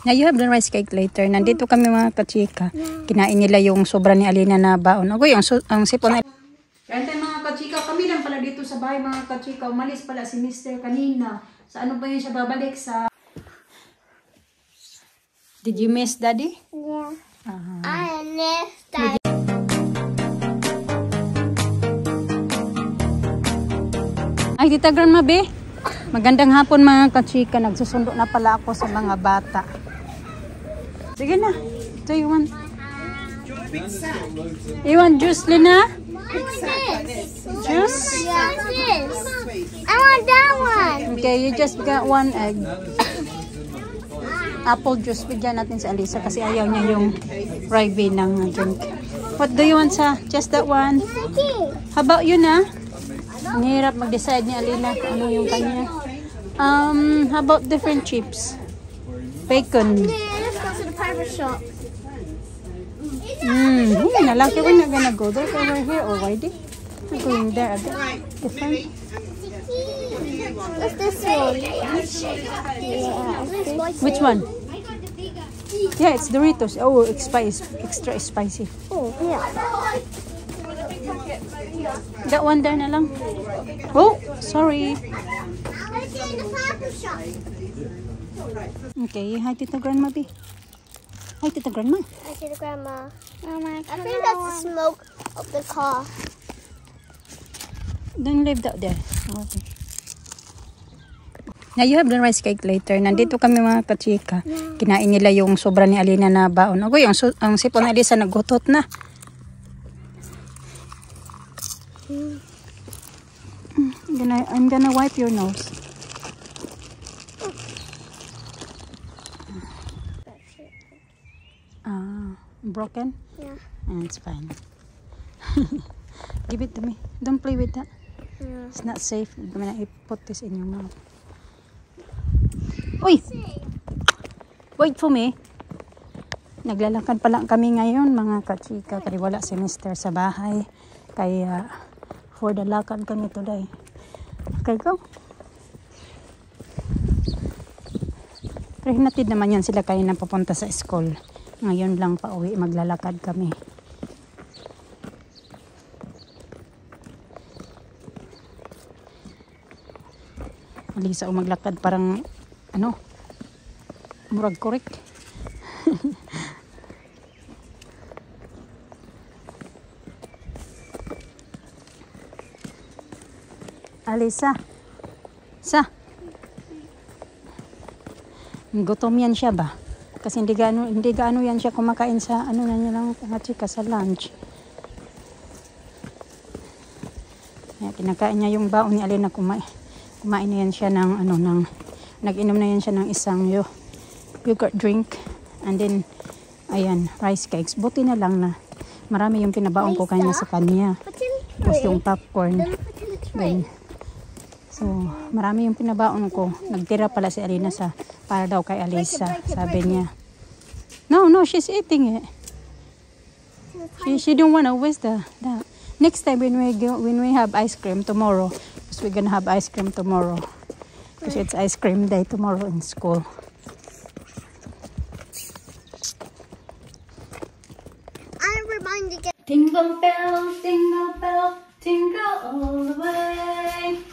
Now you have the rice cake later. Nandito kami mga kachika. Kinain nila yung sobra ni Alina na baon. Ako yung ang sipon. Kaya tayo mga kachika, kami lang pala dito sa bahay mga kachika. Umalis pala si Mr. kanina. Sa ano ba yun siya babalik sa... Did you miss Daddy? Yeah. I miss Daddy. Ay, tita Grandma B. Magandang hapon mga kachika. Nagsusundo na pala ako sa mga bata. Sige na. Do you want? You want juice, Lina? Juice? Yeah, this. I want that one. Okay, you just got one egg. Apple juice. Bigyan natin sa Alisa kasi ayaw niya yung Rybe ng drink. What do you want sa? Just that one? How about you na? Ang hirap mag-decide ni Alina kung ano yung kanya. How about different chips? Bacon. Let's go to the barber shop. Nalaki, we're not gonna go there over here already. We're going there a bit different. What's this one? Which one? Yeah, it's Doritos. Oh, extra spicy. Oh, yeah. That one there na lang. Oh, sorry. Let's go to the barber shop. Okay, hi Tita Grandma B. Hi Tita Grandma. I see the grandma. I think that's the smoke of the car. Don't leave that there. Okay. Now you have the rice cake later. Nandito kami mga kachika. Kinain nila yung sobra ni Alina na baon. Ako yung ang sipon ni Alisa naggutot na. I'm gonna wipe your nose. Broken? Yeah. It's fine. Give it to me. Don't play with that. Yeah. It's not safe. I'm gonna put this in your mouth. Uy! Wait for me. Naglalakad pala kami ngayon mga kachika. Kaya wala si Mr. sa bahay. Kaya for the lakad kami today. Okay, go. Pero hinatid naman yan sila kaya na papunta sa school. Ngayon lang pa uwi, maglalakad kami. Alisa o maglakad parang ano, murag korek. Alisa. Gutom yan siya ba? Kasi hindi gaano yan siya kumakain sa ano na niya lang mga chika sa lunch. Kaya kinakain niya yung baon ni Alina, kumain na yan siya ng ano nag-inom na yan siya ng isang yogurt drink and then ayan, rice cakes. Buti na lang na marami yung pinabaon ko kanya sa kanya. Tapos yung popcorn. Then, so marami yung pinabaon ko. Nagtira pala si Alina para daw kay Alisa, sabi niya. No, she's eating it. She don't wanna waste that. Next time when we have ice cream tomorrow, because we're gonna have ice cream tomorrow, because it's ice cream day tomorrow in school. I'm reminded again. Jingle bell, jingle all the way.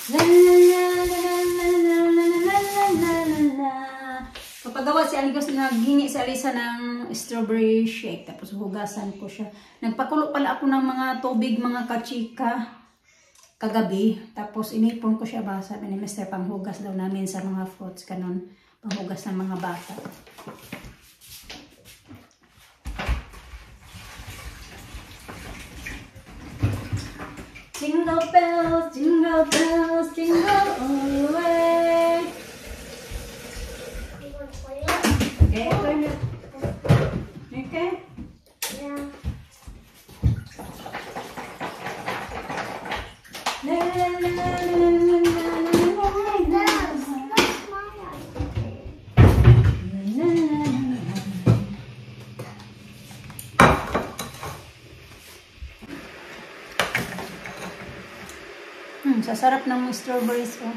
La la la la la la la la la la. Papagawa si Aligos na gingi si Alisa ng strawberry shake. Tapos hugasan ko siya. Nagpakulo pala ako ng mga tubig, mga kachika kagabi. Tapos inipon ko siya ba. Sabi ni Mr. panghugas daw namin sa mga fruits. Kanon, panghugas ng mga bata. Jingle bells, jingle bells, jingle all the way. Okay, turn it. Okay? Yeah. La la la la la la la. sarap ng strawberries. Oh.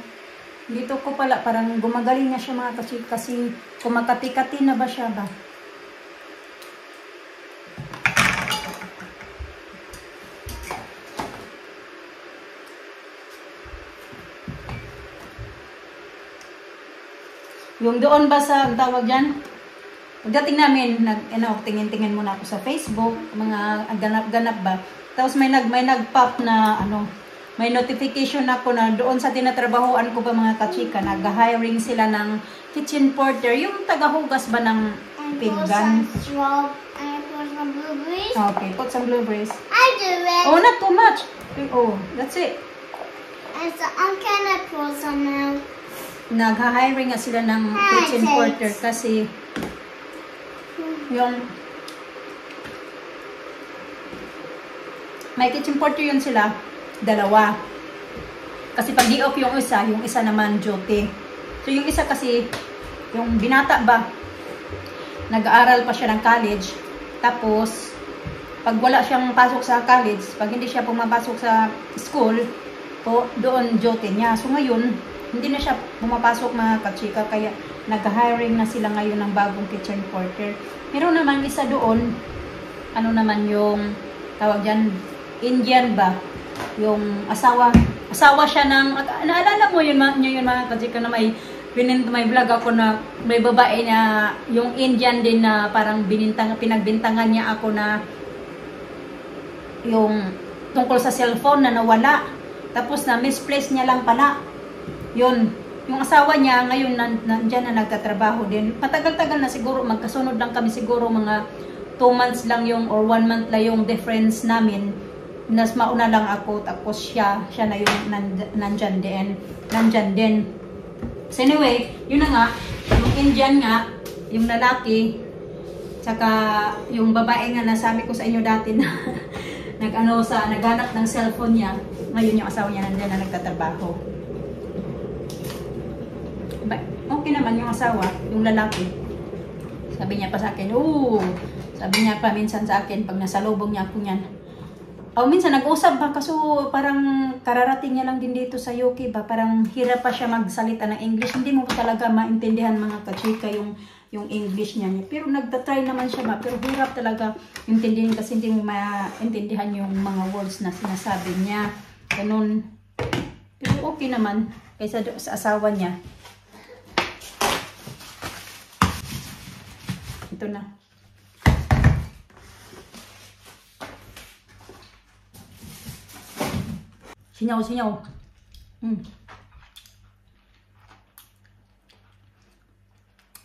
Dito ko pala, parang gumagaling na siya mga kachika kasi kumakati-kati na ba siya ba? Yung doon ba sa tawag dyan? Pagdating namin, tingin-tingin muna ako sa Facebook, mga ganap-ganap ba. Tapos may nag-pop na may notification ako na doon sa tinatrabahoan ko ba mga kachika, nag-hiring sila ng kitchen porter, yung tagahugas ba ng pinggan. And put some blueberries. Okay, put some blueberries. I do it. Oh, not too much. Oh, that's it. And so can I pour some now? Nag-hiring nga sila ng kitchen porter kasi yung may kitchen porter yun sila, dalawa. Kasi pag di-off yung isa naman duty. So yung isa kasi, yung binata ba, nag-aaral pa siya ng college. Tapos, pag wala siyang pasok sa college, pag hindi siya pumapasok sa school, doon duty niya. So ngayon, hindi na siya pumapasok mga kachika, kaya nag-hiring na sila ngayon ng bagong kitchen porter. Meron naman isa doon, naman yung tawag dyan, Indian ba? Yung asawa siya ng, naalala mo yun mga kachika na may vlog ako na may babae na, yung Indian din na parang pinagbintangan niya ako na yung tungkol sa cellphone na nawala. Tapos na misplace niya lang pala. Yun, yung asawa niya ngayon nandyan na nagtatrabaho din. Matagal-tagal na siguro, magkasunod lang kami siguro mga 2 months lang yung or 1 month lang yung difference namin. Nas mauna lang ako, tapos siya na yung nandyan din. So anyway, yun na nga, yung Indian nga, yung lalaki, tsaka yung babae nga nasabi ko sa inyo dati na naghanap ng cellphone niya, ngayon yung asawa niya nandyan na nagtatrabaho. Okay naman yung asawa, yung lalaki. Sabi niya pa sa akin, sabi niya pa minsan sa akin, pag nasalubong niya ako niyan. Minsan nag-usap ba, kaso parang kararating niya lang din dito sa UK ba, parang hirap pa siya magsalita ng English. Hindi mo talaga maintindihan mga kachika yung English niya. Pero nagtatry naman siya ba, pero hirap talaga intindihin kasi hindi mo maintindihan yung mga words na sinasabi niya. Ganun. Pero okay naman, kaysa sa asawa niya. Ito na. Sinyaw.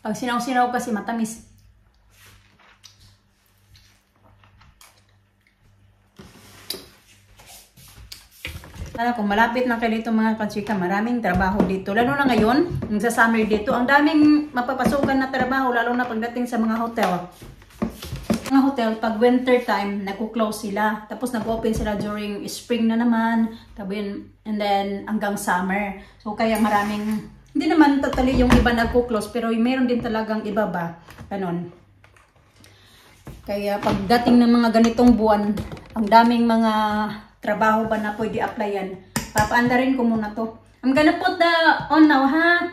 Pag sinaw kasi matamis. Kung malapit na kayo dito mga kachika, maraming trabaho dito. Lalo na ngayon, sa summer dito, ang daming mapapasukan na trabaho, lalo na pagdating sa mga hotel. Mga hotel, pag winter time, nagko-close sila. Tapos nag-open sila during spring na naman, and then hanggang summer. So kaya maraming, hindi naman totally yung iba nagko-close, pero meron din talagang iba ba, ganon. Kaya pagdating ng mga ganitong buwan, ang daming mga trabaho ba na pwede applyan. Papaandarin ko muna to. I'm gonna put the on now, ha?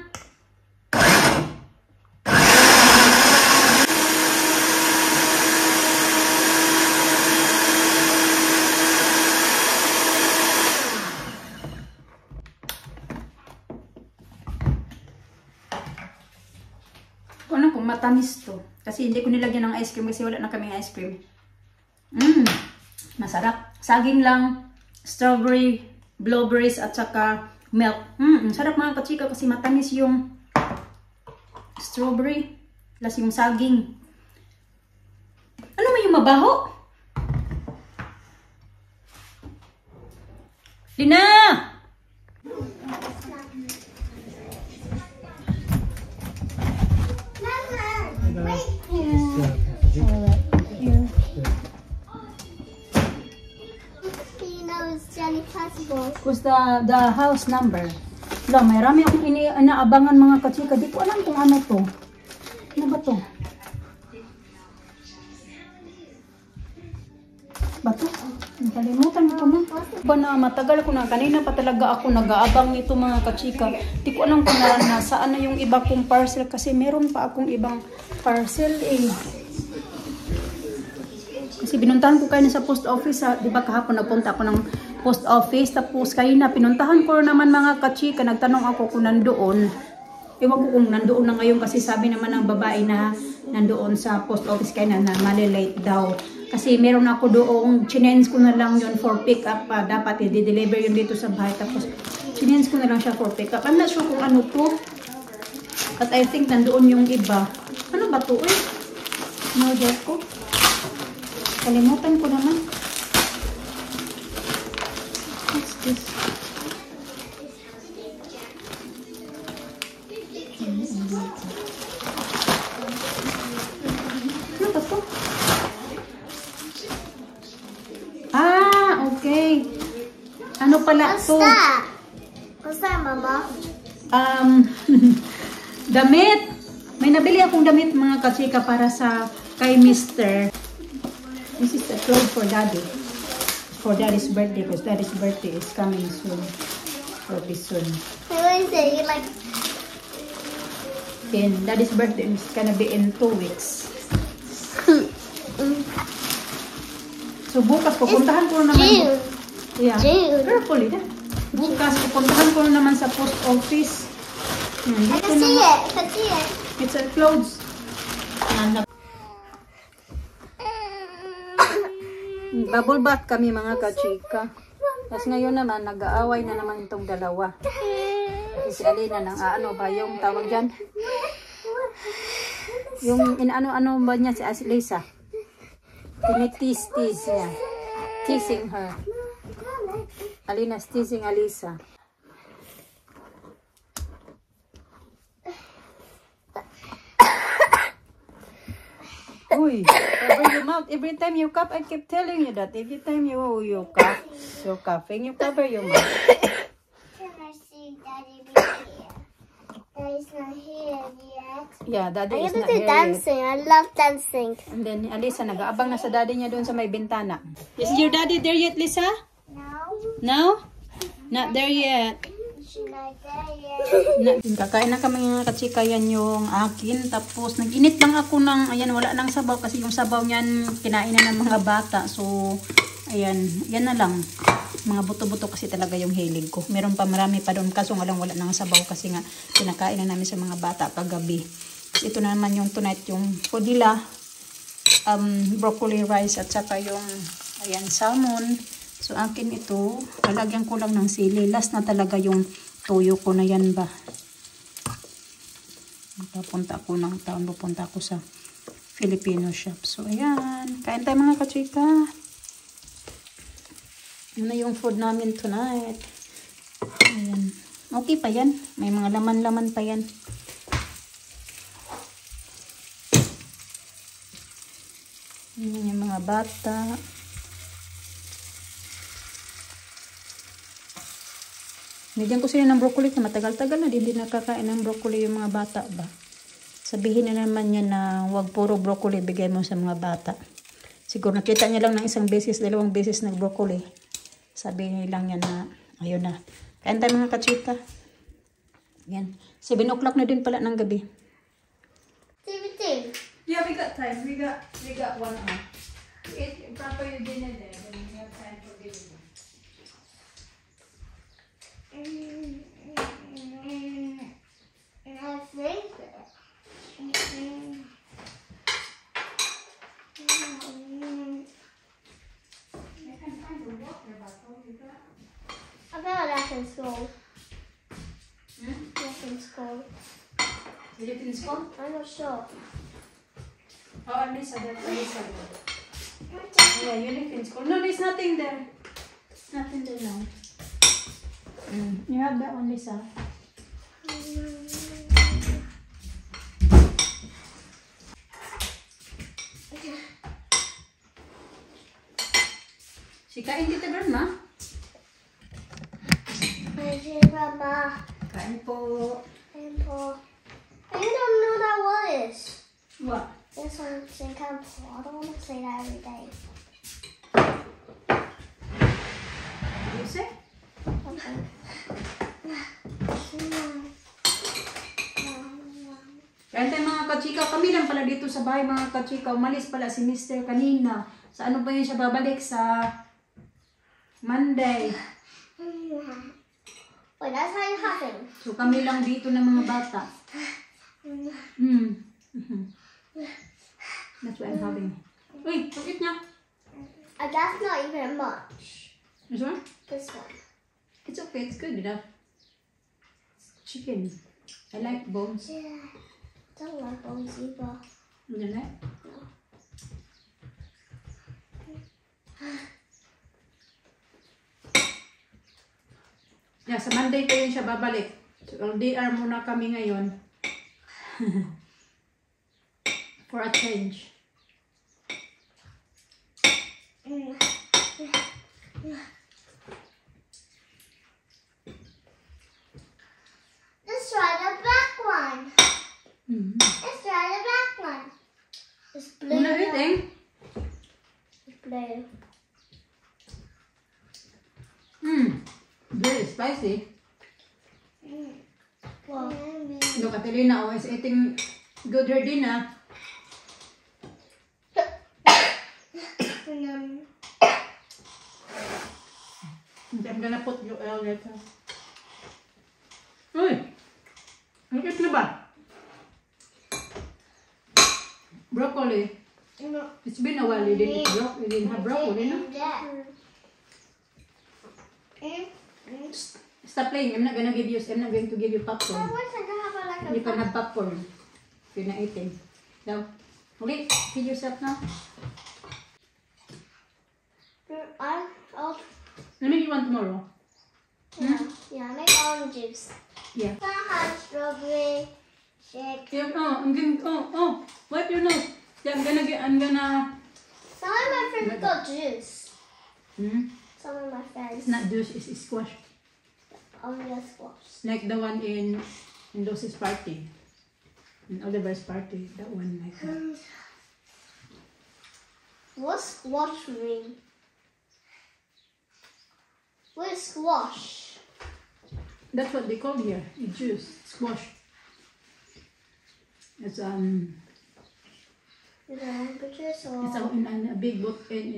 Ano kung matamis to? Kasi hindi ko nilagyan ng ice cream kasi wala na kaming ice cream. Masarap. Saging lang, strawberry, blueberries at saka milk. Sarap mga kachika kasi matamis yung strawberry plus yung saging. Ano may yung mabaho? Lina! What's the house number? Wala, may rami akong inaabangan mga kachika. Di ko alam kung ano to. Ano ba to? Ba to? Kalimutan ko na. Ba na, matagal ko na. Kanina pa talaga ako nag-aabang nito mga kachika. Di ko alam kung nasaan na yung iba kong parcel kasi meron pa akong ibang parcel eh. Kasi binuntahan ko kayo sa post office. Di ba kahapon nagpunta ako ng post office. Tapos kayo na pinuntahan ko naman mga kachika. Nagtanong ako kung nandoon. Ewan ko kung nandoon na ngayon kasi sabi naman ng babae na nandoon sa post office kayo na malilate daw. Kasi meron ako doong, chinens ko na lang yun for pick up. Dapat i-deliver yun dito sa bahay. Tapos chinens ko na lang siya for pick up. I'm not sure kung ano to. But I think nandoon yung iba. Ano ba to eh? No-job ko. Kalimutan ko naman. What's this? Ano ba to? Okay. Ano pala What's to? that? What's that, Mama? Damit. May nabili akong damit mga kachika para sa kay Mr. This is the clothes for Daddy. For Daddy's birthday because Daddy's birthday is coming soon. Will be soon. What is it? You like... And Daddy's birthday is gonna be in 2 weeks. So bukas pupuntahan ko naman. June. Yeah. June. Carefully na. Bukas pupuntahan ko naman sa post office. I can see it. I can see it. It's a clothes. Bubble bath kami mga kachika. Tapos ngayon naman nag-aaway na naman itong dalawa. Si Alina nang ano ba yung tawag dyan? Yung inaano-ano ba niya si Lisa? Tinitis-tis niya. Teasing her. Alina's teasing Alisa. Uy, cover your mouth. Every time you cough, I keep telling you that. Every time you cough, you're coughing, you cover your mouth. Can I see Daddy be here? Daddy's not here yet. Yeah, Daddy I'm is gonna not do here yet. dancing. I love dancing. And then, Alisa, nag-aabang na sa daddy niya doon sa may bintana. Is your daddy there yet, Lisa? No, No? Not there yet. she's not there yet. Kakain na kami mga kachika, yan yung akin. Tapos, nag-init lang ako ng, ayan, wala nang sabaw kasi yung sabaw niyan, kinain na ng mga bata. So, ayan, yan na lang. Mga buto-buto kasi talaga yung hilig ko. Meron pa marami pa doon kaso nga lang wala nang sabaw kasi nga pinakain na namin sa mga bata kagabi. Ito na naman yung tonight, yung food nila, broccoli rice at saka yung ayan, salmon. So akin ito, lalagyan ko lang ng sili. Last na talaga yung tuyo ko na yan ba. Papunta ako ng town, pupunta ako sa Filipino shop. So ayan, kain tayo mga kachika. Yun na yung food namin tonight. Ayan. Okay pa yan. May mga laman-laman pa yan. Yan yung mga bata. Nigyan ko sila ng broccoli. Matagal-tagal na hindi nakakain ng broccoli yung mga bata ba. Sabihin na naman niya na wag puro broccoli bigay mo sa mga bata. Siguro nakita niya lang ng isang beses, dalawang beses ng broccoli. Sabihin lang yan na, ayun na. Kain tayo mga kachika. Yan. 7 o'clock na din pala ng gabi. TV. Yeah, we got time. We got 1 hour. Eat proper your dinner there. Then we have time for dinner. I think I found that in school. That's in school. You live in school? I'm not sure. Oh, Alisa, that's Alisa. Yeah, you live in school. No, there's nothing there. Nothing there now. You have that one, Lisa. Si kain kita, Grandma. Grandma. Kain po. I don't know that what is. What? This one's in temple. I don't want to say that every day. you say? Kaya tayo mga kachika, kami lang pala dito sa bahay mga kachika. Umalis pala si Mr. kanina. Sa ano ba yun siya babalik? Sa Monday. Wait, that's how you happen. So kami lang dito ng mga bata. That's what I'm having. Uy, pakit niya. That's not even much. This one? This one. It's okay, it's good enough. Chicken. I like bones. Yeah. Don't like bones either. You don't like? Yeah, sa Monday pa yun siya babalik. So, LDR muna kami ngayon. For a change. Let's try the black one. Let's try the black one. It's blue. Ano eating? It's blue. Very spicy. Wow. Look, Catalina is eating good her dinner. I'm gonna put you later. Uy! Nakit na ba? Broccoli. No. It's been a while you didn't have broccoli, no? Stop playing. I'm not going to give you I popcorn. wish I could have like a You can have popcorn if you're not eating. Now, okay, feed yourself now. I'll Let me eat one tomorrow. yeah, make orange juice. Yeah. I have strawberry shake. Yeah, I'm giving, wipe your nose. Yeah, I'm gonna. Some of my friends got juice. Some of my friends. It's not juice, it's squash. Only a squash. Like the one in Dos's party. In Oliver's party, that one like that. What's squash mean? What is squash? That's what they call here, juice, squash. It's Is it a juice or? It's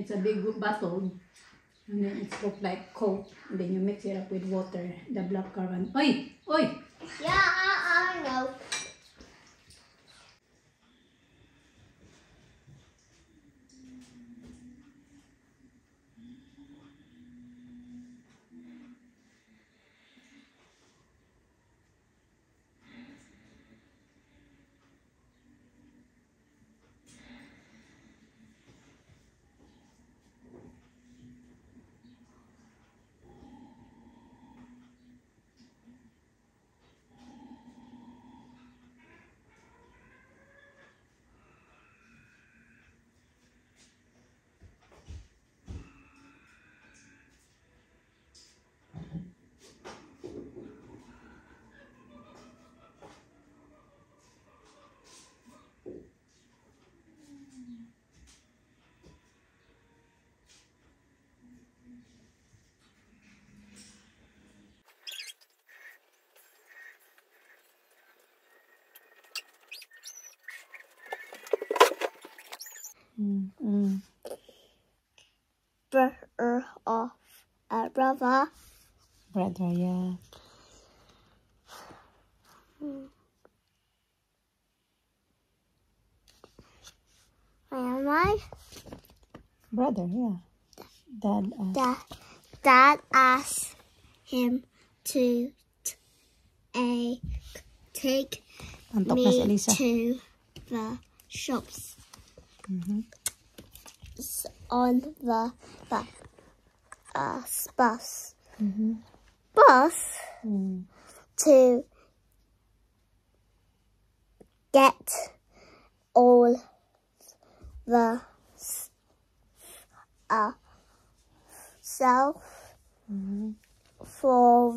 a big bottle, and then it's look like Coke. And then you mix it up with water, the black currant. Oi, oi! Yeah, I know. Brother of a brother. Brother, yeah. Where am I? Brother, yeah. Dad asked him to take Antok na si me Elisa. to the shops on the bus. Bus to get all the stuff for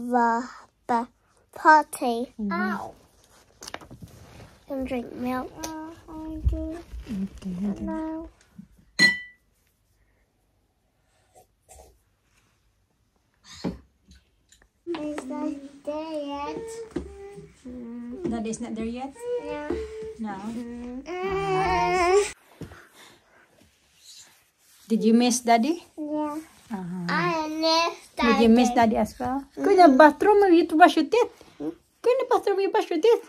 the party. Ow! Can drink milk. I do. No. It's not there yet. Daddy's not there yet? Yeah. No. Did you miss Daddy? Yeah. Uh-huh. I miss Did you miss Daddy as well? Go in the bathroom you to brush your teeth. Go in the bathroom you brush your teeth.